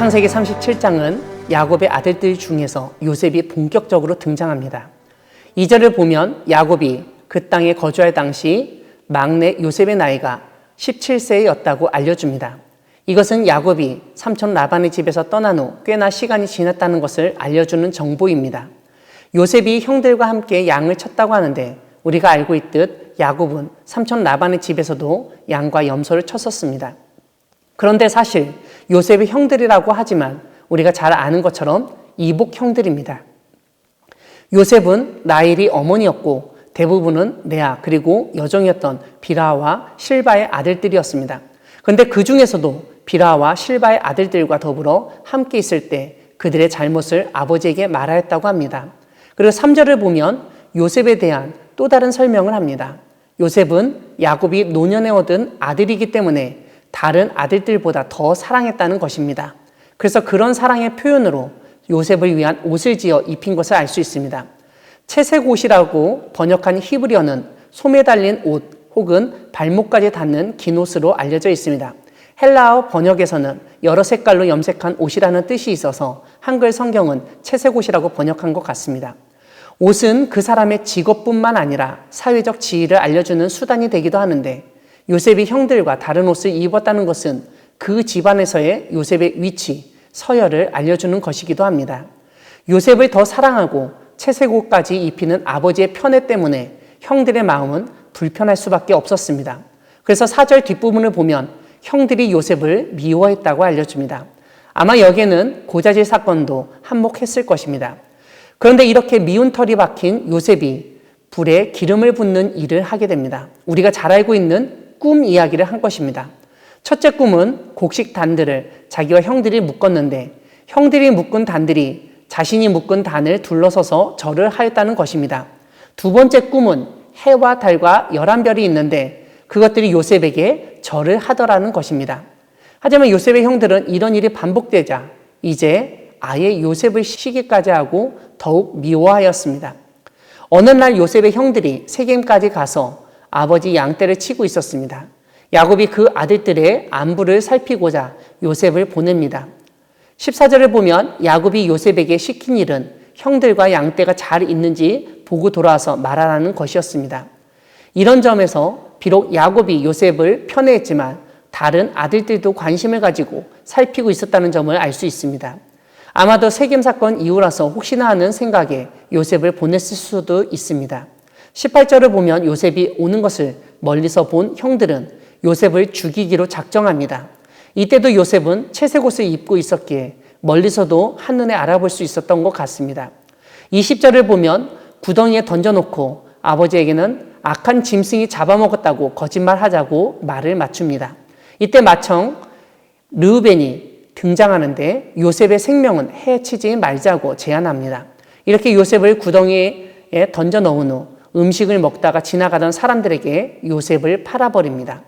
창세기 37장은 야곱의 아들들 중에서 요셉이 본격적으로 등장합니다. 2절을 보면 야곱이 그 땅에 거주할 당시 막내 요셉의 나이가 17세였다고 알려줍니다. 이것은 야곱이 삼촌 라반의 집에서 떠난 후 꽤나 시간이 지났다는 것을 알려주는 정보입니다. 요셉이 형들과 함께 양을 쳤다고 하는데 우리가 알고 있듯 야곱은 삼촌 라반의 집에서도 양과 염소를 쳤었습니다. 그런데 사실 요셉의 형들이라고 하지만 우리가 잘 아는 것처럼 이복 형들입니다. 요셉은 라헬이 어머니였고 대부분은 레아 그리고 여종이었던 빌하와 실바의 아들들이었습니다. 그런데 그 중에서도 빌하와 실바의 아들들과 더불어 함께 있을 때 그들의 잘못을 아버지에게 말하였다고 합니다. 그리고 3절을 보면 요셉에 대한 또 다른 설명을 합니다. 요셉은 야곱이 노년에 얻은 아들이기 때문에 다른 아들들보다 더 사랑했다는 것입니다. 그래서 그런 사랑의 표현으로 요셉을 위한 옷을 지어 입힌 것을 알 수 있습니다. 채색 옷이라고 번역한 히브리어는 솜에 달린 옷 혹은 발목까지 닿는 긴 옷으로 알려져 있습니다. 헬라어 번역에서는 여러 색깔로 염색한 옷이라는 뜻이 있어서 한글 성경은 채색 옷이라고 번역한 것 같습니다. 옷은 그 사람의 직업뿐만 아니라 사회적 지위를 알려주는 수단이 되기도 하는데 요셉이 형들과 다른 옷을 입었다는 것은 그 집안에서의 요셉의 위치, 서열을 알려주는 것이기도 합니다. 요셉을 더 사랑하고 채색 옷까지 입히는 아버지의 편애 때문에 형들의 마음은 불편할 수밖에 없었습니다. 그래서 4절 뒷부분을 보면 형들이 요셉을 미워했다고 알려줍니다. 아마 여기에는 고자질 사건도 한몫했을 것입니다. 그런데 이렇게 미운 털이 박힌 요셉이 불에 기름을 붓는 일을 하게 됩니다. 우리가 잘 알고 있는 꿈 이야기를 한 것입니다. 첫째 꿈은 곡식 단들을 자기와 형들이 묶었는데 형들이 묶은 단들이 자신이 묶은 단을 둘러서서 절을 하였다는 것입니다. 두 번째 꿈은 해와 달과 11별이 있는데 그것들이 요셉에게 절을 하더라는 것입니다. 하지만 요셉의 형들은 이런 일이 반복되자 이제 아예 요셉을 시기까지 하고 더욱 미워하였습니다. 어느 날 요셉의 형들이 세겜까지 가서 아버지 양떼를 치고 있었습니다. 야곱이 그 아들들의 안부를 살피고자 요셉을 보냅니다. 14절을 보면 야곱이 요셉에게 시킨 일은 형들과 양떼가 잘 있는지 보고 돌아와서 말하라는 것이었습니다. 이런 점에서 비록 야곱이 요셉을 편애했지만 다른 아들들도 관심을 가지고 살피고 있었다는 점을 알 수 있습니다. 아마도 세겜 사건 이후라서 혹시나 하는 생각에 요셉을 보냈을 수도 있습니다. 18절을 보면 요셉이 오는 것을 멀리서 본 형들은 요셉을 죽이기로 작정합니다. 이때도 요셉은 채색 옷을 입고 있었기에 멀리서도 한눈에 알아볼 수 있었던 것 같습니다. 20절을 보면 구덩이에 던져놓고 아버지에게는 악한 짐승이 잡아먹었다고 거짓말하자고 말을 맞춥니다. 이때 마청 르우벤이 등장하는데 요셉의 생명은 해치지 말자고 제안합니다. 이렇게 요셉을 구덩이에 던져 넣은 후 음식을 먹다가 지나가던 사람들에게 요셉을 팔아버립니다.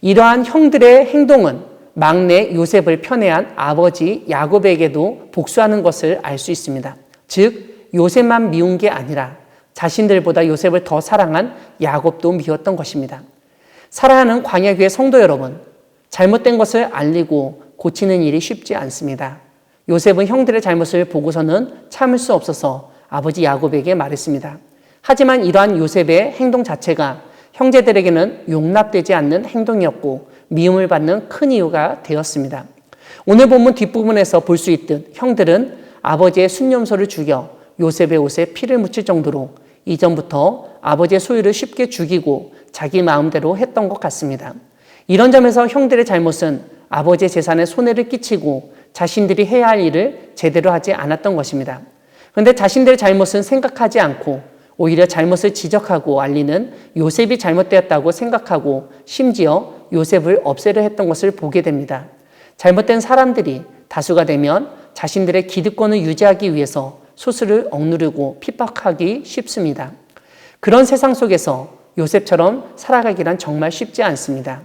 이러한 형들의 행동은 막내 요셉을 편애한 아버지 야곱에게도 복수하는 것을 알 수 있습니다. 즉 요셉만 미운 게 아니라 자신들보다 요셉을 더 사랑한 야곱도 미웠던 것입니다. 사랑하는 광야교회 성도 여러분, 잘못된 것을 알리고 고치는 일이 쉽지 않습니다. 요셉은 형들의 잘못을 보고서는 참을 수 없어서 아버지 야곱에게 말했습니다. 하지만 이러한 요셉의 행동 자체가 형제들에게는 용납되지 않는 행동이었고 미움을 받는 큰 이유가 되었습니다. 오늘 본문 뒷부분에서 볼 수 있듯 형들은 아버지의 순념소를 죽여 요셉의 옷에 피를 묻힐 정도로 이전부터 아버지의 소유를 쉽게 죽이고 자기 마음대로 했던 것 같습니다. 이런 점에서 형들의 잘못은 아버지의 재산에 손해를 끼치고 자신들이 해야 할 일을 제대로 하지 않았던 것입니다. 그런데 자신들의 잘못은 생각하지 않고 오히려 잘못을 지적하고 알리는 요셉이 잘못되었다고 생각하고 심지어 요셉을 없애려 했던 것을 보게 됩니다. 잘못된 사람들이 다수가 되면 자신들의 기득권을 유지하기 위해서 소수를 억누르고 핍박하기 쉽습니다. 그런 세상 속에서 요셉처럼 살아가기란 정말 쉽지 않습니다.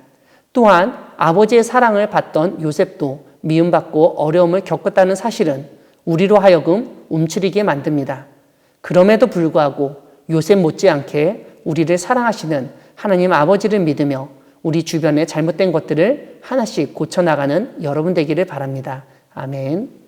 또한 아버지의 사랑을 받던 요셉도 미움받고 어려움을 겪었다는 사실은 우리로 하여금 움츠리게 만듭니다. 그럼에도 불구하고 요셉 못지않게 우리를 사랑하시는 하나님 아버지를 믿으며 우리 주변의 잘못된 것들을 하나씩 고쳐나가는 여러분 되기를 바랍니다. 아멘.